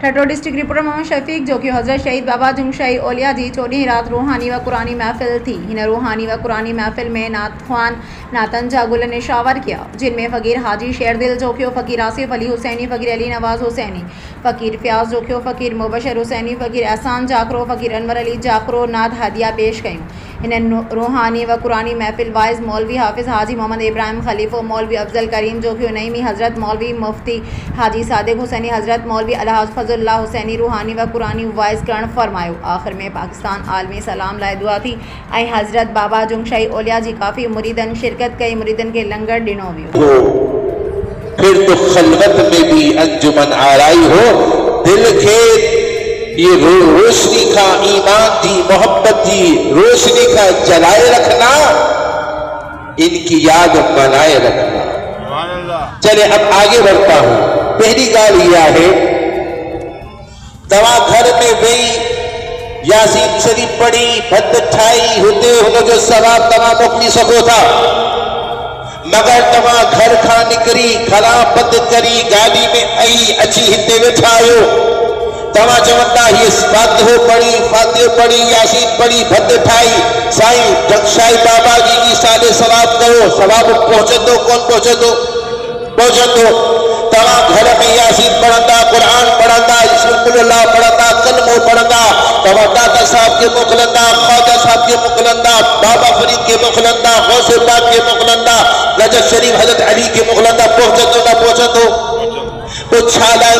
ٹھٹھو district reporter محمد شفیق جو کہ حضرت شہید بابا جنگشاہی اولیاء جی 14 رات روحانی و قرآنی محفل تھی. ہن روحانی و قرآنی محفل میں نعت خوان ناتن جاگل نے شاور کیا جن میں فقیر حاجی شیردل جوکیو، فقیر آصف علی حسینی، فقیر علی نواز حسینی، فقیر فیاض جوکیو، فقیر مبشر حسینی، فقیر احسان جاکرو، فقیر انور علی جاکرو نعت ہدیہ پیش کیوں. ان روحانی و قرآنی محفل وائز مولوی حافظ حاجی محمد ابراہیم خلیفہ، مولوی افضل کریم جوکیو نعیمی، حضرت مولوی مفتی حاجی صادق حسینی، حضرت مولوی الحاج فضل اللہ حسینی روحانی و قرآنی وائز کرن فرمایو. آخر میں پاکستان عالمی سلام لائے دعا تھی. حضرت بابا جنگشاہی اولیاء جی کافی مریدن شرکت کئی، مریدن کے لنگر ڈنو بھی پھر تو خلوت میں بھی انجمن آرائی ہو. دل کے یہ روشنی کا ایمان تھی، محبت تھی، روشنی کا جلائے رکھنا، ان کی یاد بنائے رکھنا. چلے اب آگے بڑھتا ہوں. پہلی گال یہ ہے تمہاں گھر میں بھئی یاسین شریف پڑھی بھت ٹھائی ہوتے ہونے جو ثواب تمہاں مکلی سکو تھا، مگر تمہاں گھر کھا نکری کھلا بند کری گاڑی میں ای اچھی ہتے بٹھائیو. تمہاں چمندہ یہ فاتح پڑھی یاسین پڑھی بھت ٹھائی سائیں جنگشاہی بابا جی کی سال ثواب کرو. ثواب پہنچن دو، کون پہنچن دو؟ پہنچن دو. تمہاں گھر میں یاسین پڑھندا، قرآن پڑھندا، بسم اللہ پڑھندا، کلمہ پڑھندا، تمہاں داتا صاحب کے مخلندہ، خواجہ صاحب کے مخلندہ، بابا فرید کے مخلندہ، غوث پاک کے مخلندہ، نجف شریف حضرت علی کے مخلندہ. پہنچن دو نہ پہنچن دو؟ تو چھالائے